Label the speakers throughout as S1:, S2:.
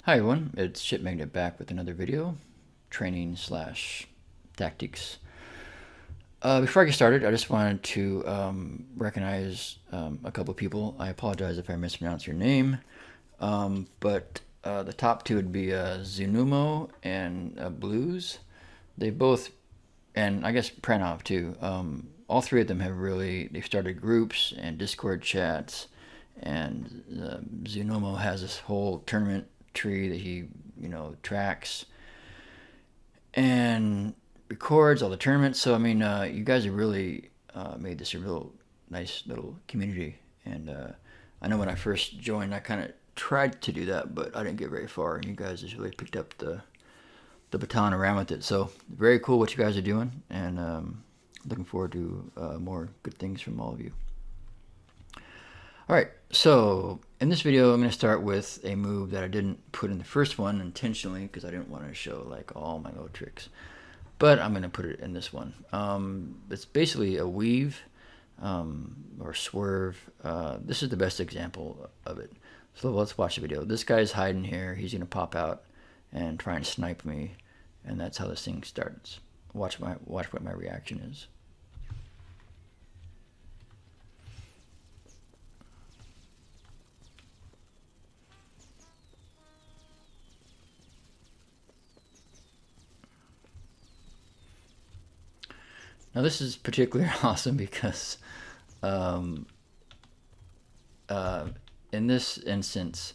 S1: Hi everyone, it's Ship Magnet back with another video, training slash tactics. Before I get started, I just wanted to recognize a couple of people. I apologize if I mispronounce your name, but the top two would be Zunumo and Blues. They both, and I guess Pranov too. All three of them they've started groups and Discord chats, and Zunomo has this whole tournament tree that he tracks and records all the tournaments. So I mean, you guys have really made this a real nice little community. And I know when I first joined, I kind of tried to do that, but I didn't get very far. And you guys just really picked up the baton around with it. So very cool what you guys are doing, and looking forward to more good things from all of you. All right, so in this video, I'm going to start with a move that I didn't put in the first one intentionally because I didn't want to show like all my little tricks, but I'm going to put it in this one. It's basically a weave or swerve. This is the best example of it. So let's watch the video. This guy's hiding here. He's going to pop out and try and snipe me, and that's how this thing starts. Watch what my reaction is. Now this is particularly awesome because in this instance,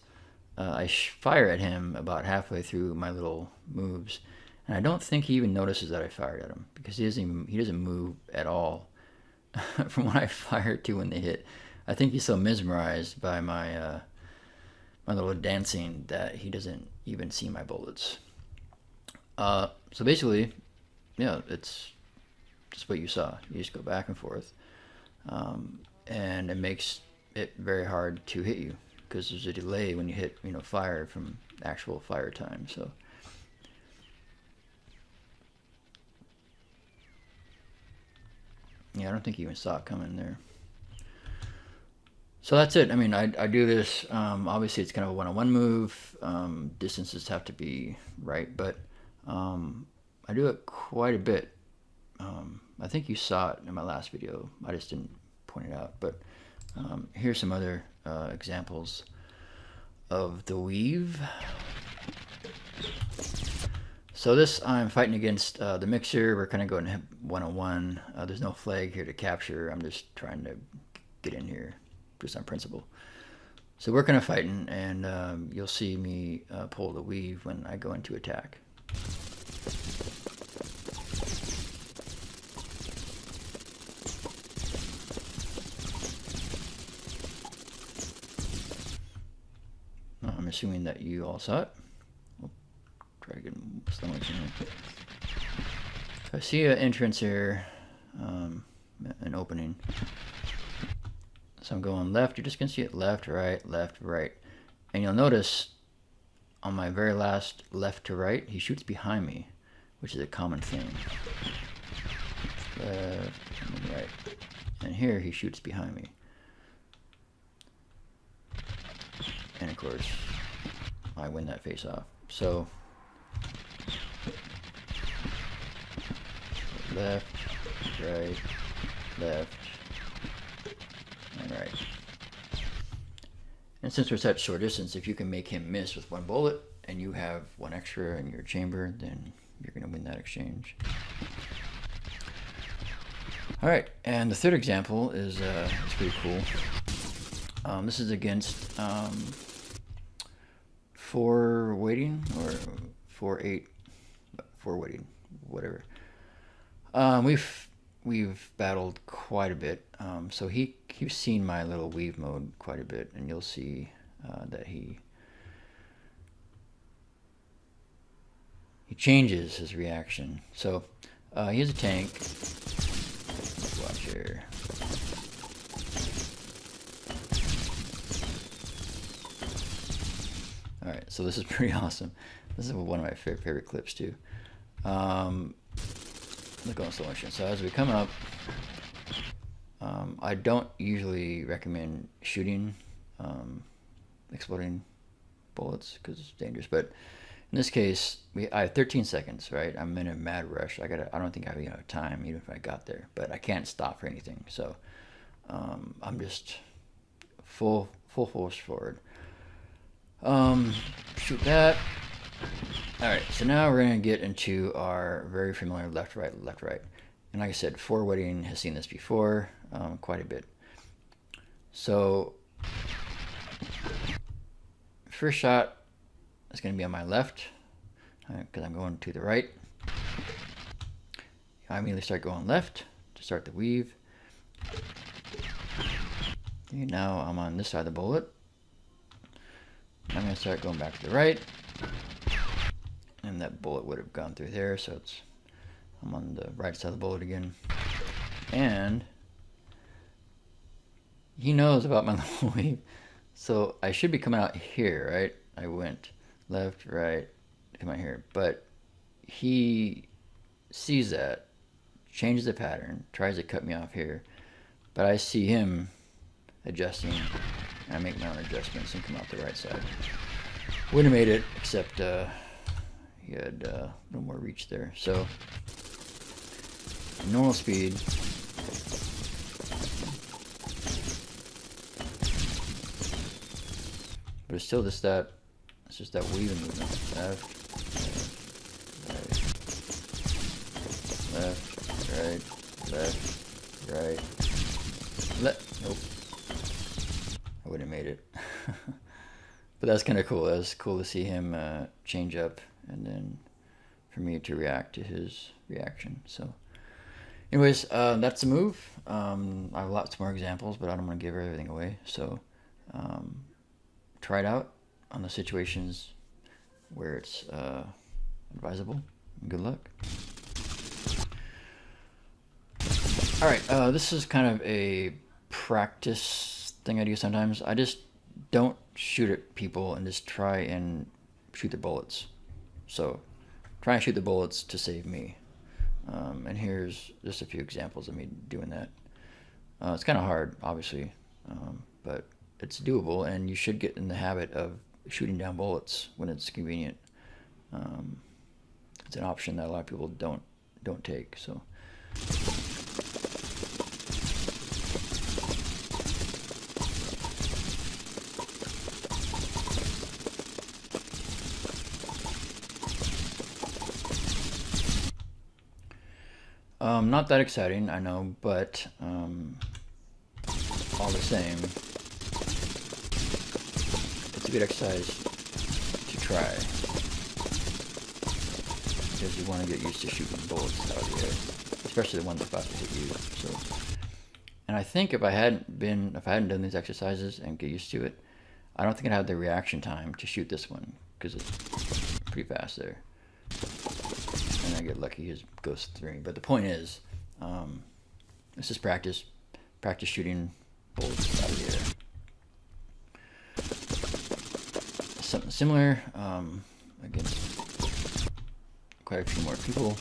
S1: I fire at him about halfway through my little moves, and I don't think he even notices that I fired at him because he doesn't move at all from when I fire to when they hit. I think he's so mesmerized by my my little dancing that he doesn't even see my bullets. So basically, yeah, it's just what you saw. You just go back and forth, and it makes it very hard to hit you because there's a delay when you hit fire from actual fire time. So yeah, I don't think you even saw it coming there. So that's it. I mean, I do this. Obviously, it's kind of a one-on-one move. Distances have to be right, but I do it quite a bit. I think you saw it in my last video. I just didn't point it out. But here's some other examples of the weave. So this, I'm fighting against the mixer. We're kind of going one-on-one. There's no flag here to capture. I'm just trying to get in here just on principle. So we're kind of fighting, and you'll see me pull the weave when I go into attack. I'm assuming that you all saw it. We'll try to get slow motion here. So I see an entrance here, an opening. So I'm going left. You're just going to see it left, right, and you'll notice on my very last left to right, he shoots behind me, which is a common thing. Left and right, and here he shoots behind me. And of course, I win that face off. So left, right, left, and right. And since we're such short distance, if you can make him miss with one bullet and you have one extra in your chamber, then you're going to win that exchange. All right, and the third example is pretty cool. This is against 4 waiting or 4-8, 4 waiting, whatever. We've battled quite a bit, so he's seen my little weave mode quite a bit, and you'll see that he changes his reaction. So he has a tank. Let's watch here. All right, so this is pretty awesome. This is one of my favorite clips too. Look on slow motion. So as we come up, I don't usually recommend shooting exploding bullets because it's dangerous. But in this case, I have 13 seconds, right? I'm in a mad rush. I don't think I have enough time, even if I got there. But I can't stop for anything. So I'm just full force forward. Shoot that. All right, so now we're gonna get into our very familiar left, right, left, right. And like I said, Forwarding has seen this before quite a bit. So first shot is gonna be on my left because I'm going to the right. I immediately start going left to start the weave. Okay, now I'm on this side of the bullet. I'm going to start going back to the right. And that bullet would have gone through there, so I'm on the right side of the bullet again. And he knows about my little weave. So I should be coming out here, right? I went left, right, come out here. But he sees that, changes the pattern, tries to cut me off here. But I see him adjusting, and I make my own adjustments and come out the right side. Wouldn't have made it, except he had a little more reach there. So normal speed. But it's still just that, it's just that weaving movement. Left, right. Nope. I wouldn't have made it. But that's kind of cool. That was cool to see him change up and then for me to react to his reaction. So anyways, that's the move. I have lots more examples, but I don't want to give everything away. So try it out on the situations where it's advisable. Good luck. All right, this is kind of a practice thing I do sometimes. I just don't shoot at people and just try and shoot the bullets. So try and shoot the bullets to save me. And here's just a few examples of me doing that. It's kind of hard, obviously, but it's doable, and you should get in the habit of shooting down bullets when it's convenient. It's an option that a lot of people don't take. So. Not that exciting, I know, but all the same, it's a good exercise to try because you want to get used to shooting bullets out of the air, especially the ones about to hit you. So, and I think if I hadn't done these exercises and get used to it, I don't think I'd have the reaction time to shoot this one because it's pretty fast there. And I get lucky, he just goes through me. But the point is, this is practice shooting bullets out of the air. Something similar against quite a few more people.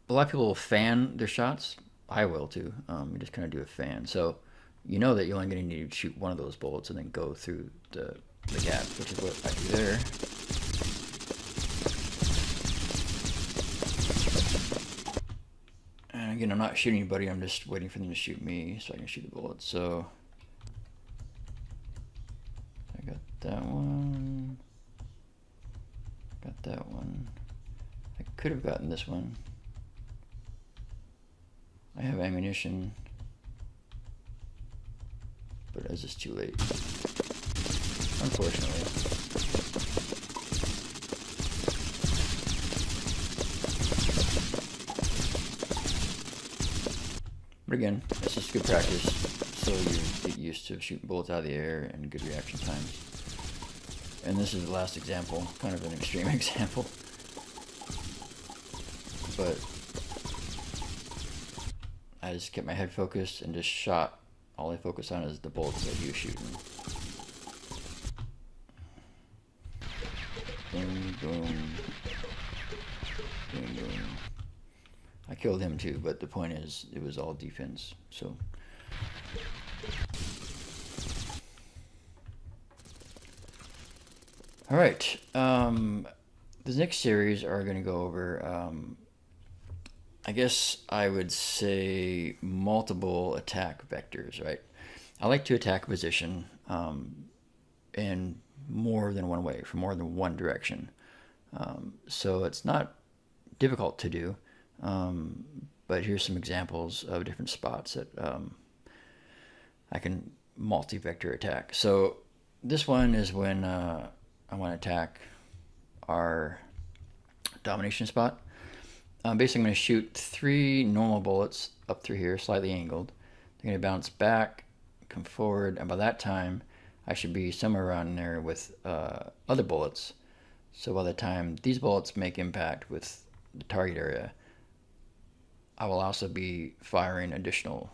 S1: A lot of people will fan their shots. I will too. You just kind of do a fan. So you know that you're only going to need to shoot one of those bullets and then go through the gap, which is what I do there. And again, I'm not shooting anybody, I'm just waiting for them to shoot me so I can shoot the bullets. So I got that one. Got that one. I could have gotten this one. I have ammunition, but it's just too late, unfortunately. But again, it's just good practice, so you get used to shooting bullets out of the air and good reaction times. And this is the last example, kind of an extreme example. But I just kept my head focused and just shot. All I focus on is the bullets that he was shooting. Boom, boom, boom, boom. I killed him too, but the point is, it was all defense. So, All right. The next series are going to go over, I guess I would say, multiple attack vectors, right? I like to attack a position in more than one way, from more than one direction. So it's not difficult to do, but here's some examples of different spots that I can multi-vector attack. So this one is when I want to attack our domination spot. Basically, I'm going to shoot 3 normal bullets up through here, slightly angled. They're going to bounce back, come forward, and by that time, I should be somewhere around there with other bullets. So by the time these bullets make impact with the target area, I will also be firing additional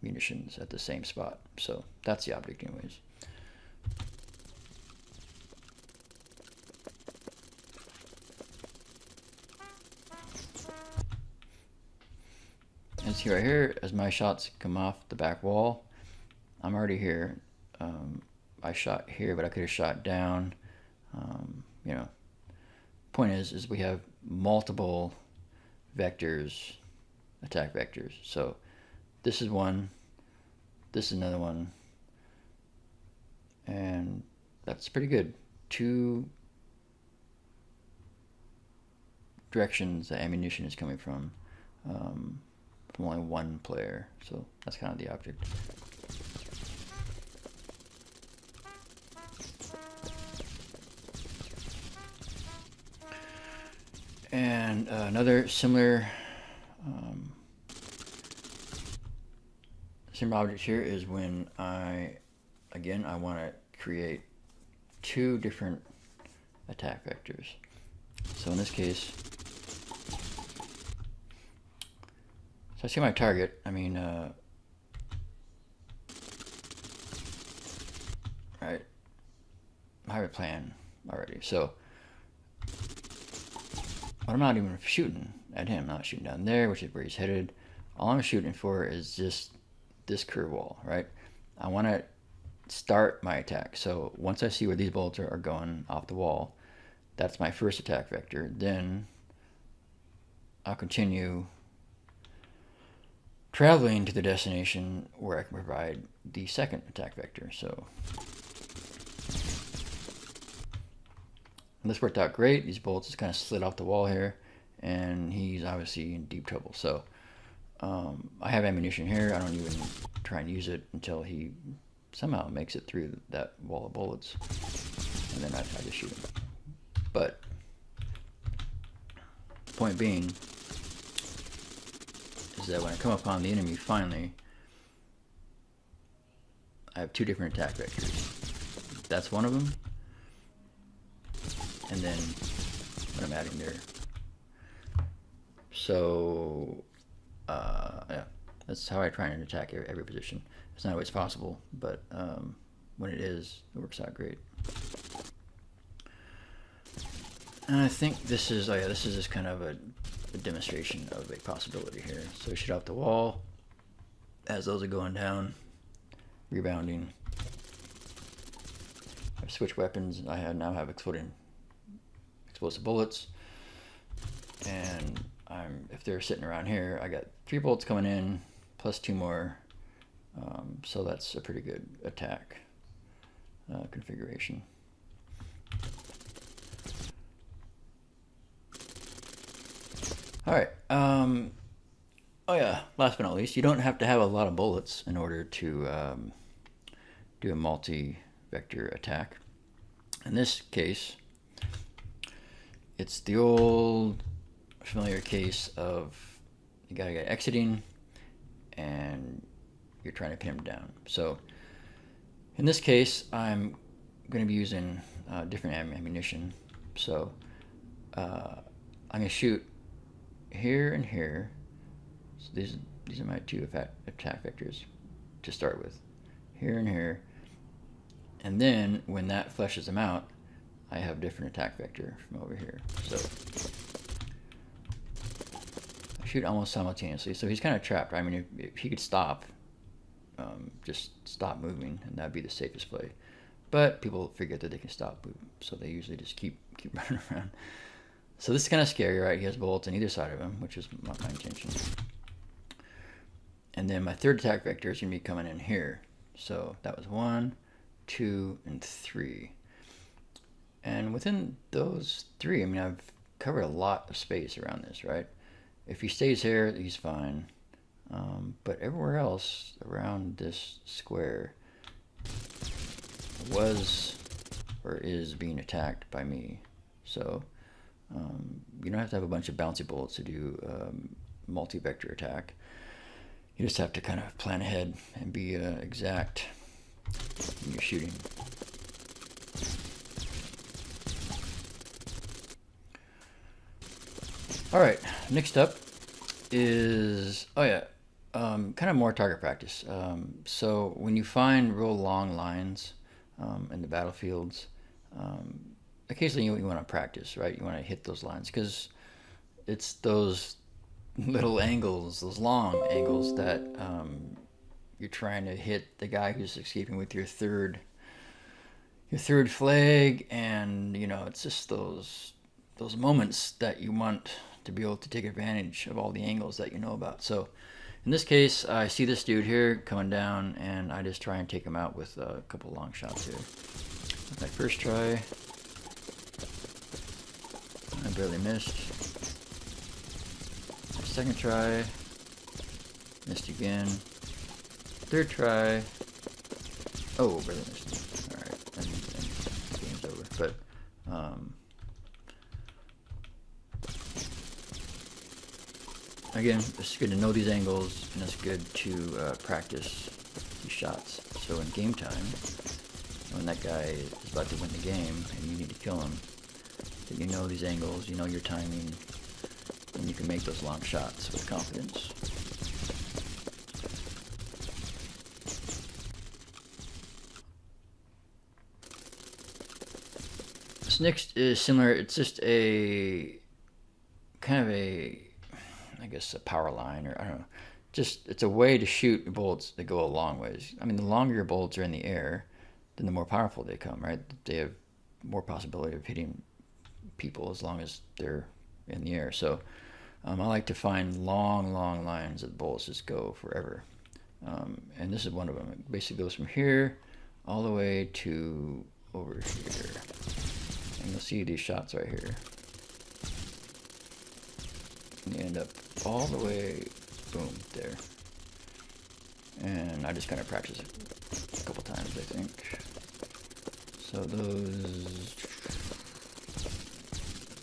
S1: munitions at the same spot. So that's the object anyways. And see right here, as my shots come off the back wall, I'm already here. I shot here, but I could have shot down. You know, point is we have multiple vectors, attack vectors. So this is one, this is another one, and that's pretty good. 2 directions the ammunition is coming from only one player. So that's kind of the object. And another similar object here is when I want to create 2 different attack vectors. So in this case, so I see my target. I mean, right, I have a plan already. So, but I'm not even shooting at him. I'm not shooting down there, which is where he's headed. All I'm shooting for is just this curve wall, right? I want to start my attack. So once I see where these bullets are going off the wall, that's my first attack vector. Then I'll continue traveling to the destination where I can provide the second attack vector. So and this worked out great. These bullets just kind of slid off the wall here, and he's obviously in deep trouble. So I have ammunition here. I don't even try and use it until he somehow makes it through that wall of bullets, and then I just shoot him. But point being is that when I come upon the enemy finally, I have 2 different attack vectors. That's one of them, and then what I'm adding there. So yeah, that's how I try and attack every position. It's not always possible, but when it is, it works out great. And I think this is, this is just kind of a demonstration of a possibility here. So shoot off the wall as those are going down, rebounding. I've switched weapons. I now have explosive bullets, and if they're sitting around here, I got 3 bullets coming in plus 2 more. So that's a pretty good attack configuration. All right. Oh yeah. Last but not least, you don't have to have a lot of bullets in order to do a multi-vector attack. In this case, it's the old familiar case of you got a guy exiting and you're trying to pin him down. So in this case, I'm going to be using different ammunition. So I'm going to shoot here and here. So these are my 2 attack vectors to start with, here and here. And then when that fleshes them out, I have a different attack vector from over here. So I shoot almost simultaneously. So he's kind of trapped. I mean, if he could stop just stop moving, and that'd be the safest play. But people forget that they can stop moving, so they usually just keep running around. So this is kind of scary, right? He has bolts on either side of him, which is my intention. And then my third attack vector is going to be coming in here. So that was 1, 2, and 3. And within those 3, I mean, I've covered a lot of space around this, right? If he stays here, he's fine. But everywhere else around this square was or is being attacked by me. So you don't have to have a bunch of bouncy bullets to do multi-vector attack. You just have to kind of plan ahead and be exact when you're shooting. All right, next up is, kind of more target practice. So when you find real long lines in the battlefields, occasionally you want to practice, right? You want to hit those lines because it's those little angles, those long angles that you're trying to hit the guy who's escaping with your third flag, and it's just those moments that you want to be able to take advantage of all the angles that you know about. So in this case, I see this dude here coming down, and I just try and take him out with a couple long shots here. My first try, I barely missed. Second try, missed again. Third try, oh, barely missed. All right, and game's over. But again, it's good to know these angles, and it's good to practice these shots. So in game time, when that guy is about to win the game and you need to kill him, that you know these angles, you know your timing, and you can make those long shots with confidence. This next is similar. It's just a kind of a power line, or I don't know. Just it's a way to shoot bullets that go a long ways. I mean, the longer your bullets are in the air, then the more powerful they come, right? They have more possibility of hitting people as long as they're in the air. So I like to find long lines that the bullets just go forever. And this is one of them. It basically goes from here all the way to over here. And you'll see these shots right here. And you end up all the way, boom, there. And I just kind of practice it a couple times, I think. So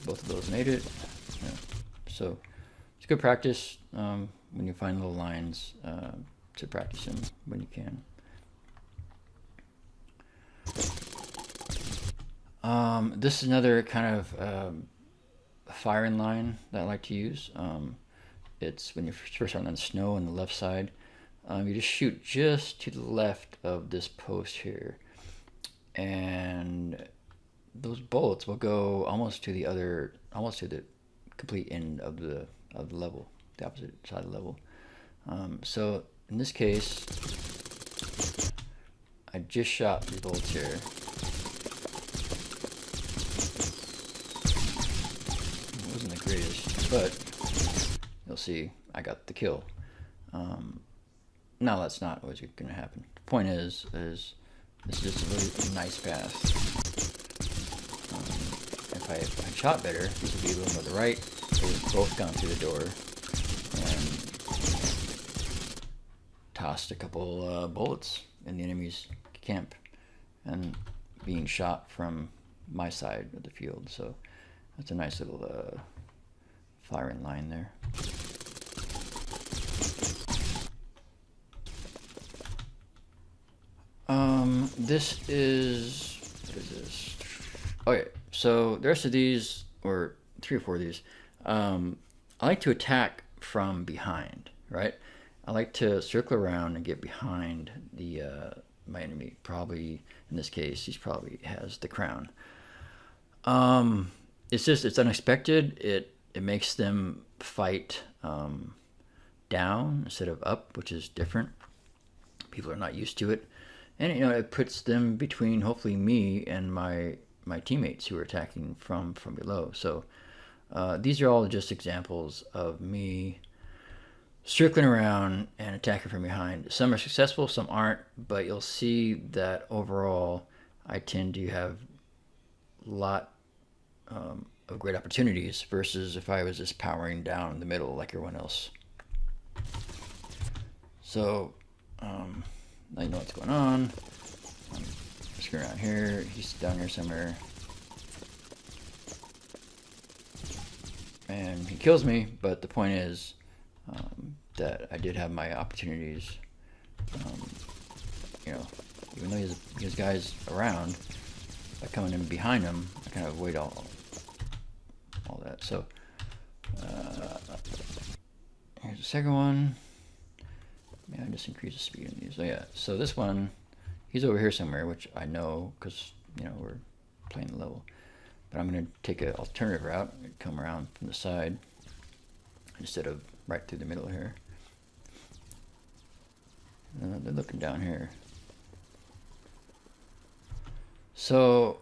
S1: both of those made it. Yeah. So it's good practice when you find little lines to practice in when you can. This is another kind of firing line that I like to use. It's when you're first on the snow on the left side. You just shoot just to the left of this post here, and those bullets will go almost to the complete end of the level, the opposite side of the level. So in this case, I just shot these bullets here. It wasn't the greatest, but you'll see I got the kill. Now that's not always going to happen. The point is this is just a really nice path. If I shot better, this would be a little more to the right. They would both gone through the door and tossed a couple bullets in the enemy's camp and being shot from my side of the field. So that's a nice little firing line there. This is, what is this? Okay, so the rest of these, or 3 or 4 of these, I like to attack from behind, right? I like to circle around and get behind the my enemy. Probably, in this case, he probably has the crown. It's unexpected. It makes them fight down instead of up, which is different. People are not used to it, and you know, it puts them between hopefully me and my teammates who are attacking from below. So these are all just examples of me circling around and attacking from behind. Some are successful, some aren't, but you'll see that overall I tend to have a lot of great opportunities versus if I was just powering down the middle like everyone else. So now you know what's going on. I'm screwing around here. He's down here somewhere. And he kills me, but the point is that I did have my opportunities. You know, even though he has guys around, by coming in behind him, I kind of avoid all that. So here's the second one. Yeah, I just increase the speed in these. So yeah, so this one, he's over here somewhere, which I know because you know we're playing the level. But I'm going to take an alternative route and come around from the side instead of right through the middle here. They're looking down here. So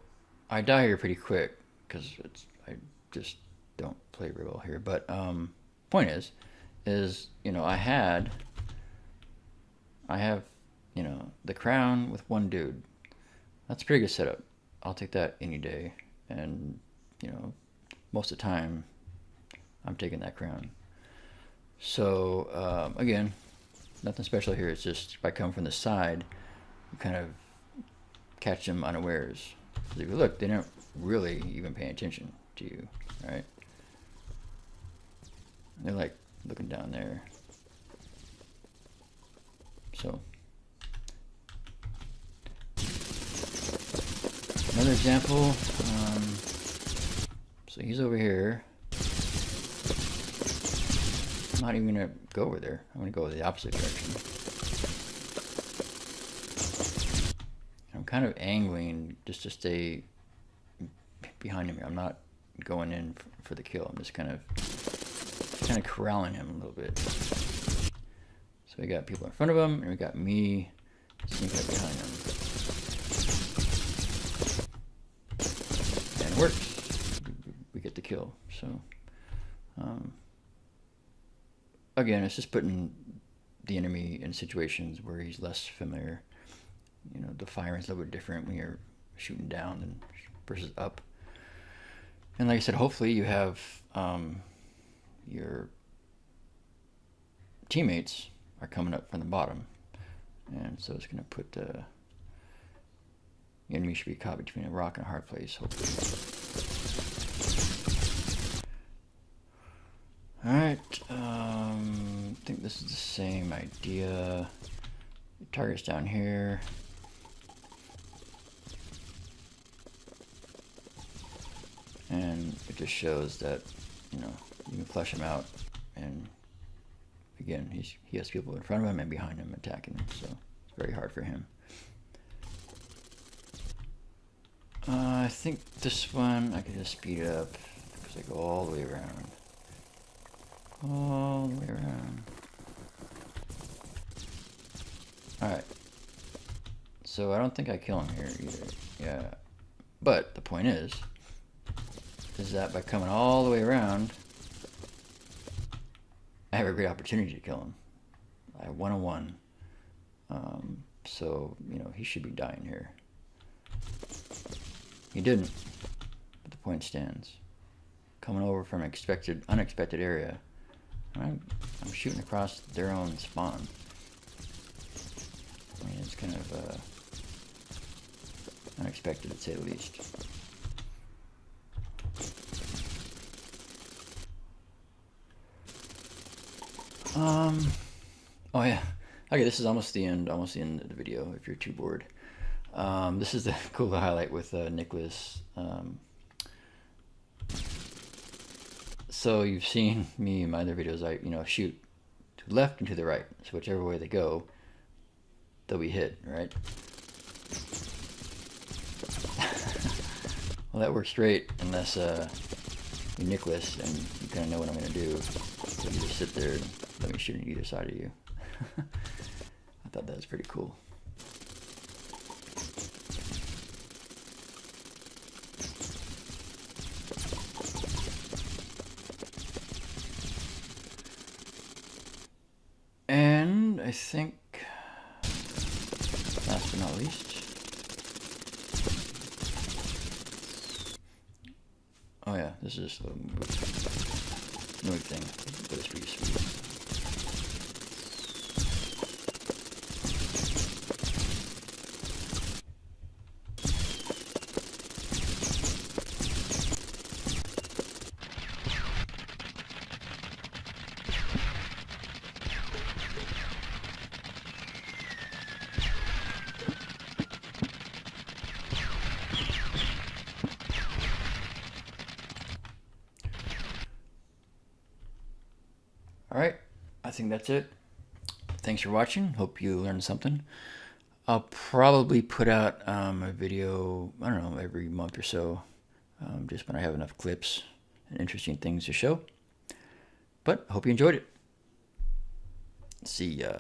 S1: I die here pretty quick because I just don't play very well here. But point is you know I have you know the crown with one dude. That's a pretty good setup. I'll take that any day. And you know most of the time I'm taking that crown. So again, nothing special here. It's just if I come from the side, you kind of catch them unawares. If you look, they don't really even pay attention to you, right? They're like looking down there. So another example. So he's over here. I'm not even gonna go over there. I'm gonna go the opposite direction. I'm kind of angling just to stay behind him here. I'm not going in for the kill. I'm just kind of corralling him a little bit. So we got people in front of him, and we got me sneaking up behind him. And it works. We get the kill. So again, it's just putting the enemy in situations where he's less familiar. You know, the firing's a little bit different when you're shooting down than versus up. And like I said, hopefully you have your teammates are coming up from the bottom, and so it's going to put the enemy should be caught between a rock and a hard place, hopefully. Alright, I think this is the same idea. The target's down here. And it just shows that, you know, you can flush him out, and again, he has people in front of him and behind him attacking him, so it's very hard for him. I think this one I can just speed it up because I go all the way around. All the way around. Alright. So I don't think I kill him here either. Yeah. But the point is that by coming all the way around, I have a great opportunity to kill him. I have 1-on-1. So, you know, he should be dying here. He didn't. But the point stands. Coming over from an unexpected area. I'm shooting across their own spawn. I mean, it's kind of unexpected, to say the least. Oh yeah. Okay, this is almost the end of the video if you're too bored. This is the cool highlight with Nicholas. So you've seen me in my other videos, I shoot to the left and to the right. So whichever way they go, they'll be hit, right? Well, that works great unless you're Nicholas and you kind of know what I'm going to do. So you just sit there and let me shoot on either side of you. thought that was pretty cool. And I think, last but not least, oh yeah, this is a little movie thing, but it's pretty sweet. Alright, I think that's it. Thanks for watching. Hope you learned something. I'll probably put out a video, I don't know, every month or so, just when I have enough clips and interesting things to show. But I hope you enjoyed it. See ya.